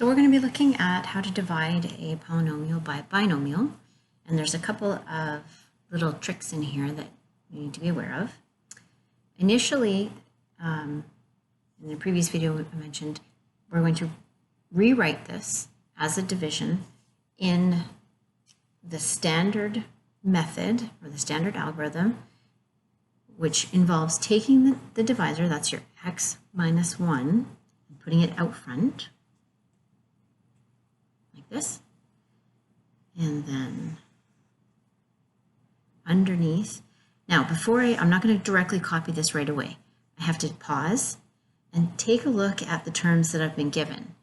So we're going to be looking at how to divide a polynomial by a binomial, and there's a couple of little tricks in here that you need to be aware of. Initially, in the previous video I mentioned, we're going to rewrite this as a division in the standard method or the standard algorithm, which involves taking the divisor, that's your x minus 1, and putting it out front, like this. And then underneath, now before I'm not going to directly copy this right away. I have to pause and take a look at the terms that I've been given.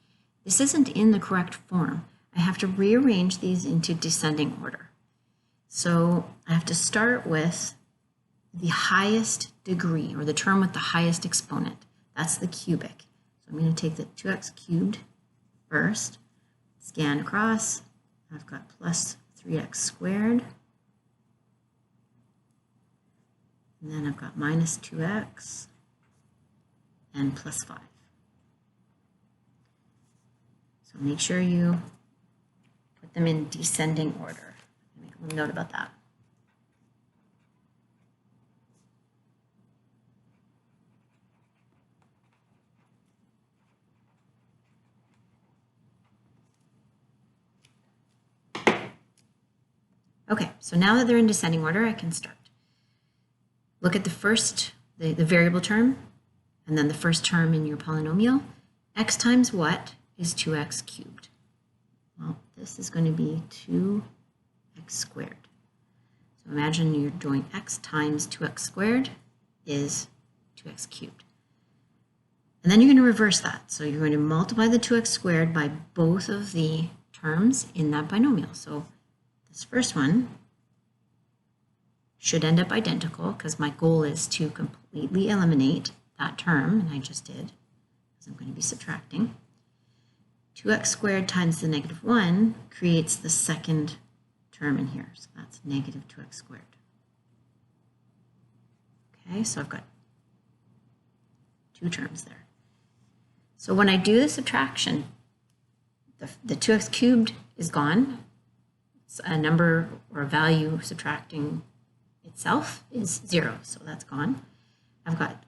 This isn't in the correct form. I have to rearrange these into descending order. So I have to start with the highest degree, or the term with the highest exponent. That's the cubic. So I'm going to take the 2x cubed first, scan across. I've got plus 3x squared. And then I've got minus 2x and plus 5. So make sure you put them in descending order. Make a little note about that. Okay, so now that they're in descending order, I can start. Look at the first, the variable term, and then the first term in your polynomial. X times what is 2x cubed? Well, this is going to be 2x squared. So imagine you're doing x times 2x squared is 2x cubed. And then you're going to reverse that. So you're going to multiply the 2x squared by both of the terms in that binomial. So this first one should end up identical because my goal is to completely eliminate that term, and I just did because I'm going to be subtracting. 2x squared times the negative 1 creates the second term in here, so that's negative 2x squared. Okay, so I've got two terms there. So when I do the subtraction, the 2x cubed is gone. It's a number or a value subtracting itself is 0, so that's gone. I've got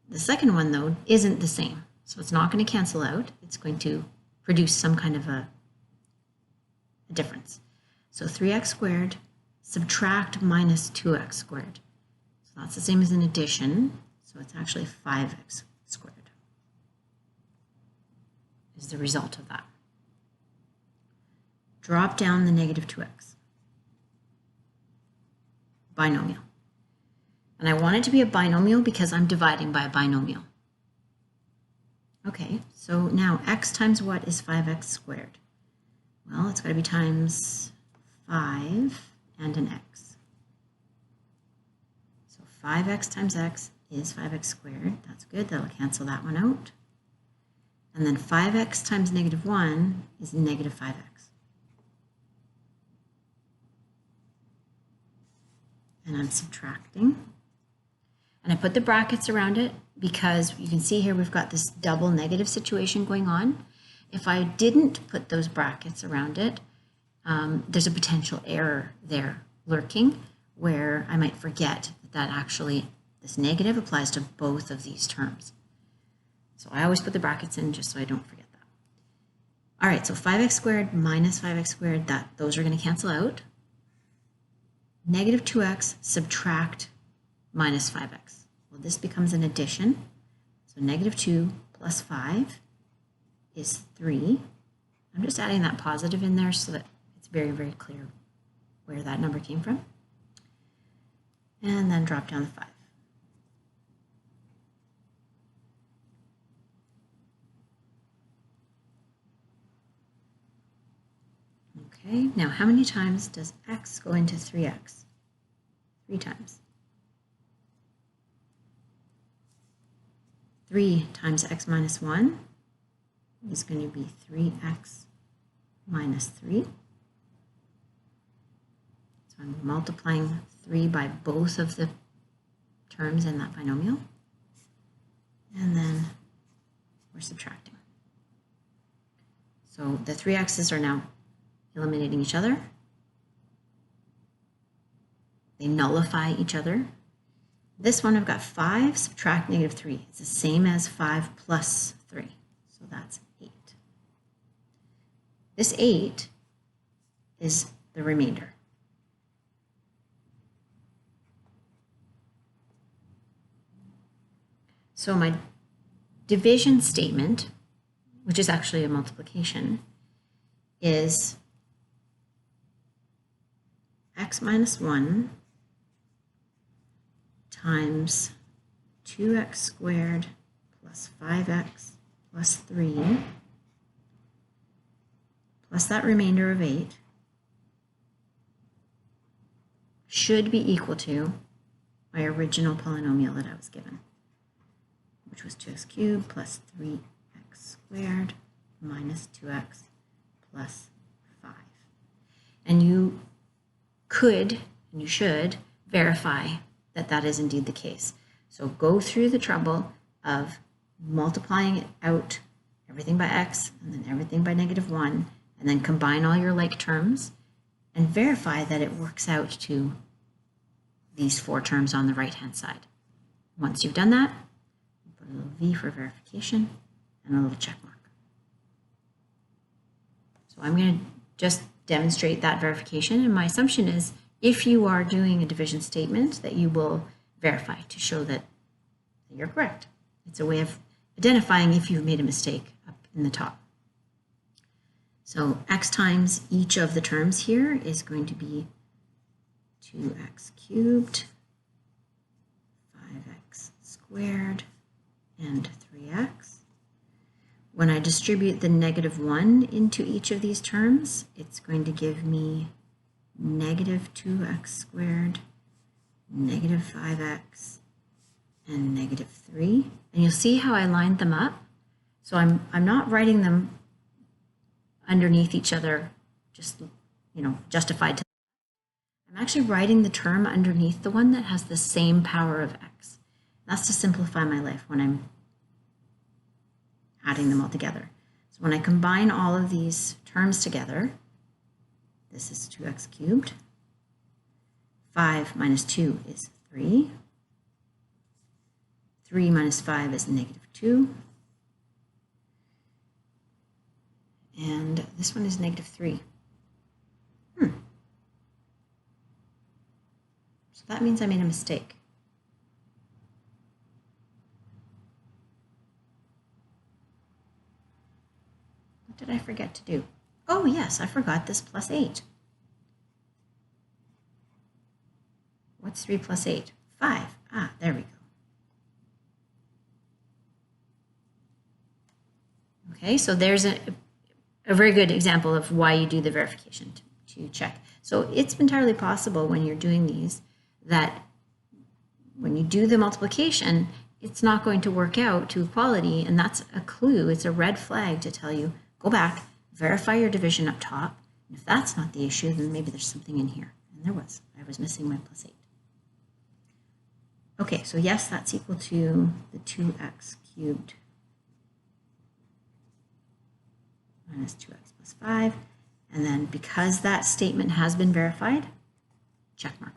the second one, though, isn't the same, so it's not going to cancel out. It's going to produce some kind of a difference. So 3x squared subtract minus 2x squared. So that's the same as an addition, so it's actually 5x squared is the result of that. Drop down the negative 2x. Binomial. And I want it to be a binomial because I'm dividing by a binomial. Okay, so now x times what is 5x squared? Well, it's got to be times 5 and an x. So 5x times x is 5x squared. That's good. That'll cancel that one out. And then 5x times negative 1 is negative 5x. And I'm subtracting. And I put the brackets around it because you can see here we've got this double negative situation going on. If I didn't put those brackets around it, there's a potential error there lurking where I might forget that actually this negative applies to both of these terms. So I always put the brackets in just so I don't forget that. All right, so 5x squared minus 5x squared, those are going to cancel out. Negative 2x subtract minus 5x. Well, this becomes an addition. So negative 2 plus 5 is 3. I'm just adding that positive in there so that it's very, very clear where that number came from. And then drop down the 5. Okay, now how many times does x go into 3x? 3 times. 3 times x minus 1 is going to be 3x minus 3. So I'm multiplying 3 by both of the terms in that binomial. And then we're subtracting. So the 3x's are now eliminating each other. They nullify each other. This one, I've got 5 subtract negative 3. It's the same as 5 plus 3. So that's 8. This 8 is the remainder. So my division statement, which is actually a multiplication, is x minus 1 times 2x squared plus 5x plus 3 plus that remainder of 8 should be equal to my original polynomial that I was given, which was 2x cubed plus 3x squared minus 2x plus 5. And you could, and you should, verify that that is indeed the case. So go through the trouble of multiplying it out, everything by x, and then everything by negative 1, and then combine all your like terms, and verify that it works out to these 4 terms on the right-hand side. Once you've done that, put a little V for verification and a little check mark. So I'm going to just demonstrate that verification, and my assumption is if you are doing a division statement that you will verify to show that you're correct. It's a way of identifying if you've made a mistake up in the top. So x times each of the terms here is going to be 2x cubed, 5x squared, and 3x. When I distribute the negative 1 into each of these terms, it's going to give me negative 2x squared, negative 5x, and negative 3. And you'll see how I lined them up. So I'm not writing them underneath each other, just, justified to. I'm actually writing the term underneath the one that has the same power of x. That's to simplify my life when I'm adding them all together. So when I combine all of these terms together, this is 2x cubed. 5 minus 2 is 3. 3 minus 5 is negative 2. And this one is negative 3. So that means I made a mistake. What did I forget to do? Oh yes, I forgot this plus 8. What's 3 plus 8? 5. Ah, there we go. Okay, so there's a very good example of why you do the verification to check. So it's entirely possible when you're doing these that when you do the multiplication, it's not going to work out to equality, and that's a clue. It's a red flag to tell you, go back, verify your division up top. And if that's not the issue, then maybe there's something in here. And there was. I was missing my plus 8. Okay, so yes, that's equal to the 2x cubed minus 2x plus 5. And then because that statement has been verified, check mark.